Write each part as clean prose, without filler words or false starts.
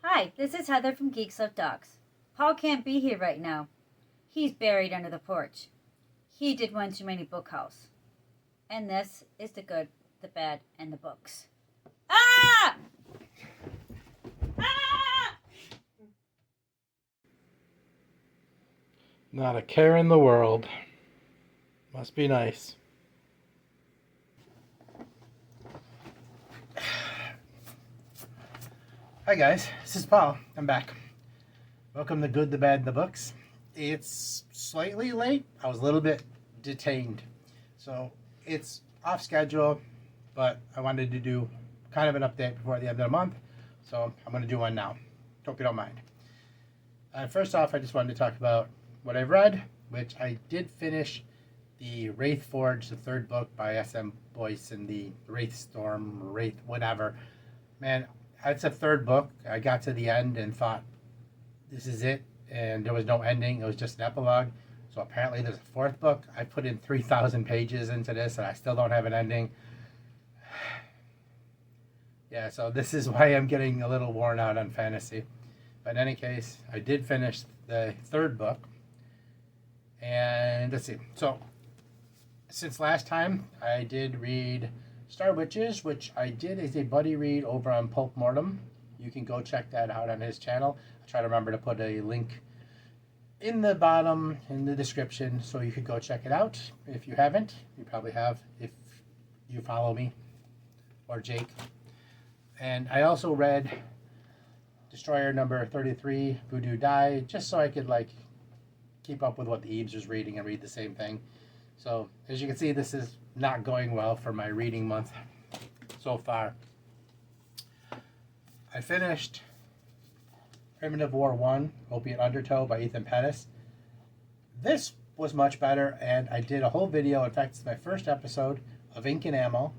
Hi, this is Heather from Geeks Love Dogs. Paul can't be here right now. He's buried under the porch. He did one too many book house. And this is the good, the bad, and the books. Ah! Ah! Not a care in the world. Must be nice. Hi guys, this is Paul. I'm back. Welcome to Good, the Bad, and the Books. It's slightly late. I was a little bit detained. So it's off schedule, but I wanted to do kind of an update before the end of the month. So I'm going to do one now. Hope you don't mind. First off, I just wanted to talk about what I've read, which I did finish the Wraith Forge, the third book by S.M. Boyce and the Wraith Storm, Wraith whatever. Man, it's a third book. I got to the end and thought, this is it. And there was no ending. It was just an epilogue. So apparently there's a fourth book. I put in 3,000 pages into this and I still don't have an ending. Yeah, so this is why I'm getting a little worn out on fantasy. But in any case, I did finish the third book. And let's see. So since last time, I did read Star Witches, which I did as a buddy read over on Pulp Mortem. You can go check that out on his channel. I'll try to remember to put a link in the bottom, in the description, so you could go check it out. If you haven't, you probably have if you follow me or Jake. And I also read Destroyer number 33, Voodoo Die, just so I could keep up with what the Eves was reading and read the same thing. So as you can see, this is not going well for my reading month so far. I finished Primitive War 1, Opiate Undertow by Ethan Pettis. This was much better, and I did a whole video. In fact, it's my first episode of Ink and Ammo,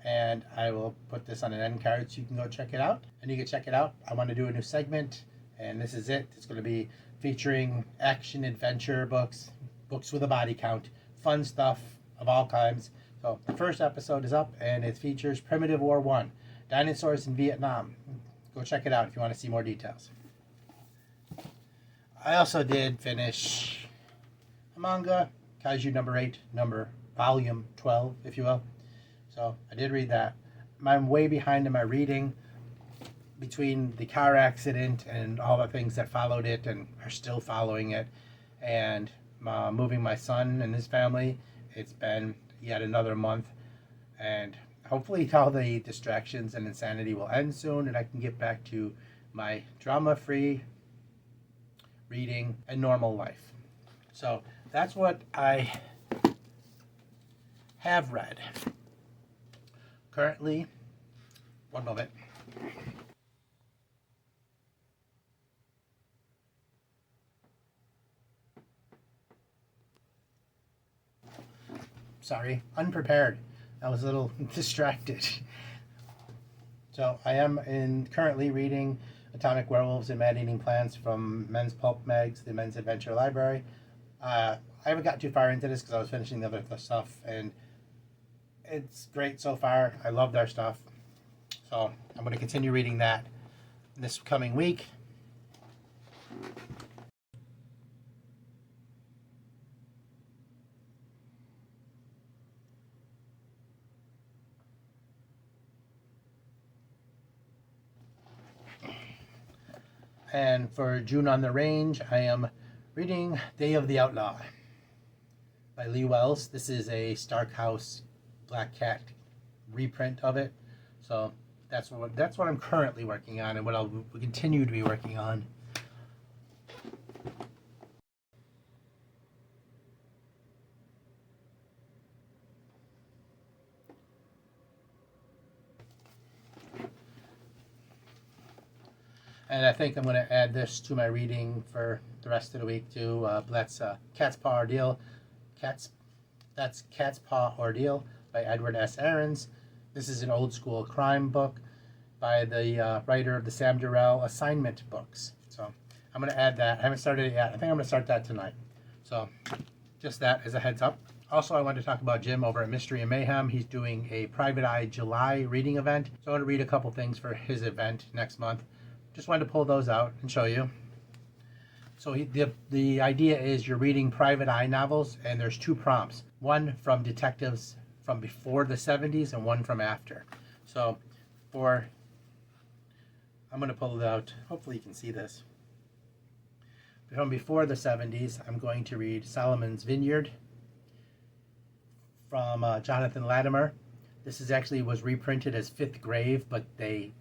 and I will put this on an end card so you can go check it out. And you can check it out. I want to do a new segment, and this is it. It's going to be featuring action adventure books, books with a body count, fun stuff of all kinds. So the first episode is up, and it features Primitive War 1, Dinosaurs in Vietnam. Go check it out if you want to see more details. I also did finish a manga, Kaiju number 8, volume 12, if you will. So I did read that. I'm way behind in my reading between the car accident and all the things that followed it and are still following it, and moving my son and his family. It's been yet another month, and hopefully all the distractions and insanity will end soon and I can get back to my drama-free reading and normal life. So that's what I have read. Currently, one moment. Sorry, unprepared. I was a little distracted. So I am currently reading Atomic Werewolves and Man-Eating Plants from Men's Pulp Mags, the Men's Adventure Library. I haven't got too far into this because I was finishing the other stuff, and it's great so far. I love their stuff. So I'm going to continue reading that this coming week. And for June on the Range, I am reading Day of the Outlaw by Lee Wells. This is a Starkhouse Black Cat reprint of it. So that's what I'm currently working on and what I'll continue to be working on. And I think I'm going to add this to my reading for the rest of the week too. That's Cat's Paw Ordeal. That's Cat's Paw Ordeal by Edward S. Ahrens. This is an old school crime book by the writer of the Sam Durrell assignment books. So I'm going to add that. I haven't started it yet. I think I'm going to start that tonight. So just that as a heads up. Also, I wanted to talk about Jim over at Mystery and Mayhem. He's doing a Private Eye July reading event. So I want to read a couple things for his event next month. just wanted to pull those out and show you. So the idea is you're reading private eye novels, and there's 2 prompts. One from detectives from before the 70s and one from after. So I'm going to pull it out. Hopefully you can see this. From before the 70s, I'm going to read Solomon's Vineyard from Jonathan Latimer. This was reprinted as Fifth Grave, but they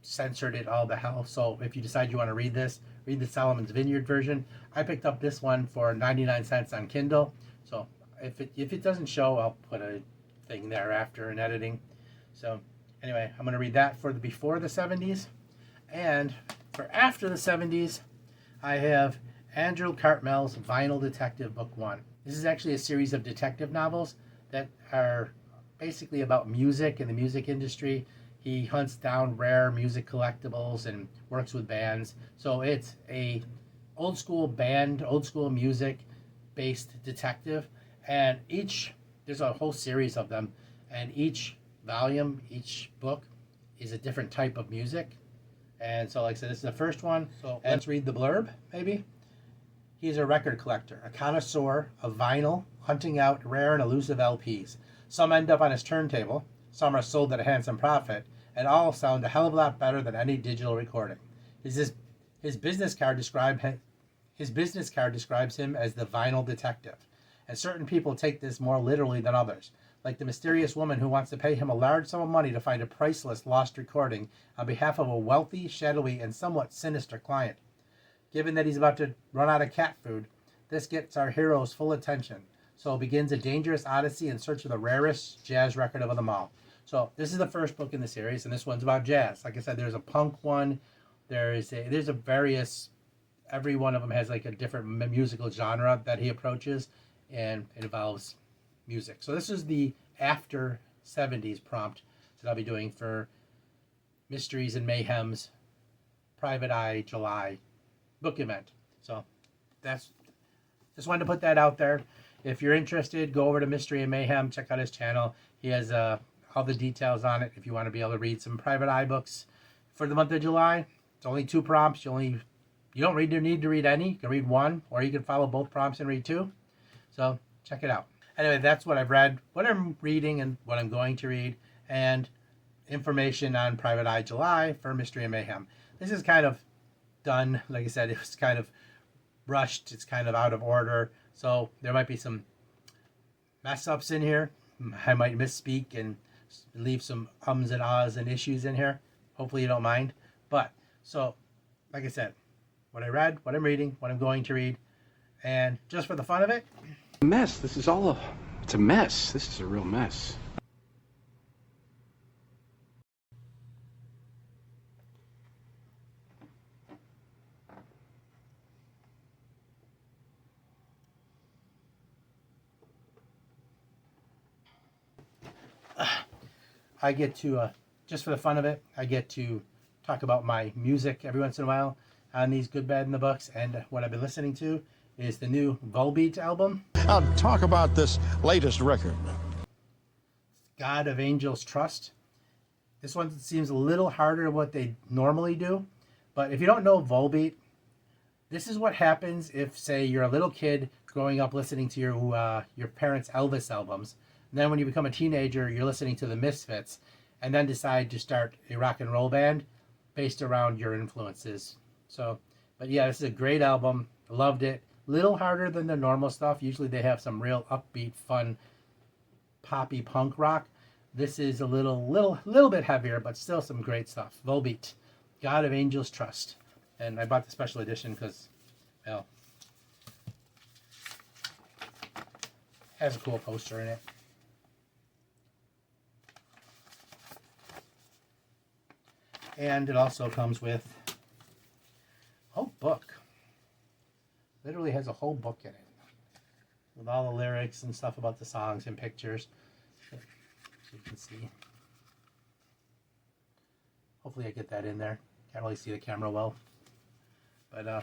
censored it all to hell. So if you decide you want to read this, read the Solomon's Vineyard version. I picked up this one for 99 cents on Kindle. So if it doesn't show, I'll put a thing there after in editing. So anyway, I'm going to read that for the before the 70s. And for after the 70s, I have Andrew Cartmell's Vinyl Detective Book 1. This is actually a series of detective novels that are basically about music and the music industry. He hunts down rare music collectibles and works with bands. So it's a old school band, old school music based detective. And there's a whole series of them. And each volume, each book is a different type of music. And so like I said, this is the first one. So let's read the blurb, maybe. He's a record collector, a connoisseur of vinyl, hunting out rare and elusive LPs. Some end up on his turntable, some are sold at a handsome profit, and all sound a hell of a lot better than any digital recording. His business card describes him as the vinyl detective, and certain people take this more literally than others, like the mysterious woman who wants to pay him a large sum of money to find a priceless lost recording on behalf of a wealthy, shadowy, and somewhat sinister client. Given that he's about to run out of cat food, this gets our hero's full attention. So begins a dangerous odyssey in search of the rarest jazz record of them all. So this is the first book in the series, and this one's about jazz. Like I said, there's a punk one. There's a various. Every one of them has like a different musical genre that he approaches, and it involves music. So this is the after 70s prompt that I'll be doing for Mysteries and Mayhem's Private Eye July book event. So just wanted to put that out there. If you're interested, go over to Mystery and Mayhem, check out his channel. He has all the details on it if you want to be able to read some private eye books for the month of July. It's only 2 prompts. You don't need to read any. You can read 1, or you can follow both prompts and read 2. So check it out. Anyway, that's what I've read, what I'm reading, and what I'm going to read, and information on Private Eye July for Mystery and Mayhem. This is kind of done. Like I said, it was kind of rushed. It's kind of out of order. So there might be some mess ups in here. I might misspeak and leave some ums and ahs and issues in here. Hopefully you don't mind. But so, like I said, what I read, what I'm reading, what I'm going to read, and just for the fun of it. Mess. This is all it's a mess. This is a real mess. I get to, just for the fun of it, I get to talk about my music every once in a while on these Good, Bad, and the Books. And what I've been listening to is the new Volbeat album. Now talk about this latest record. God of Angels Trust. This one seems a little harder than what they normally do. But if you don't know Volbeat, this is what happens if, say, you're a little kid growing up listening to your parents' Elvis albums. And then when you become a teenager, you're listening to the Misfits, and then decide to start a rock and roll band based around your influences. So, but yeah, this is a great album. Loved it. Little harder than the normal stuff. Usually they have some real upbeat, fun, poppy punk rock. This is a little bit heavier, but still some great stuff. Volbeat, God of Angels Trust. And I bought the special edition because, well, it has a cool poster in it. And it also comes with a whole book. Literally has a whole book in it. With all the lyrics and stuff about the songs and pictures. So you can see. Hopefully I get that in there. Can't really see the camera well. But yeah,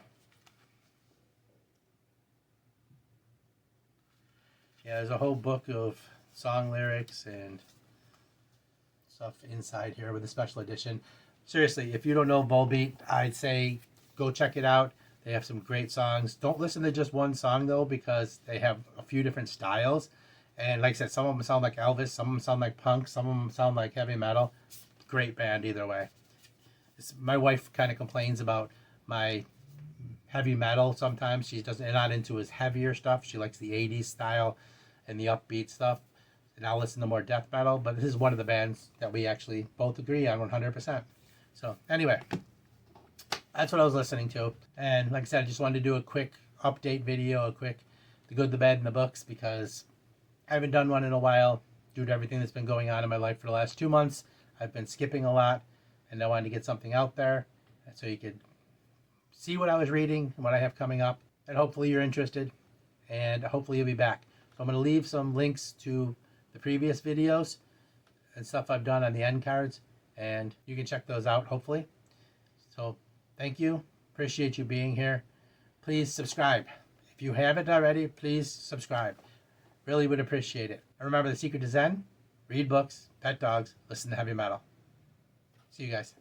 there's a whole book of song lyrics and stuff inside here with a special edition. seriously, if you don't know Volbeat, I'd say go check it out. They have some great songs. Don't listen to just one song though, because they have a few different styles. And like I said, some of them sound like Elvis, some of them sound like punk, some of them sound like heavy metal. Great band either way. My wife kind of complains about my heavy metal sometimes. She doesn't not into his heavier stuff. She likes the 80s style and the upbeat stuff. And I'll listen to more death metal, but this is one of the bands that we actually both agree on 100%. So anyway, that's what I was listening to. And like I said, I just wanted to do a quick update video, a quick the good, the bad, and the books, because I haven't done one in a while due to everything that's been going on in my life for the last 2 months. I've been skipping a lot, and I wanted to get something out there so you could see what I was reading and what I have coming up. And hopefully you're interested, and hopefully you'll be back. So I'm going to leave some links to the previous videos and stuff I've done on the end cards, and you can check those out hopefully. So thank you. Appreciate you being here. Please subscribe. If you haven't already, please subscribe. Really would appreciate it. And remember, the secret to Zen: read books, pet dogs, listen to heavy metal. See you guys.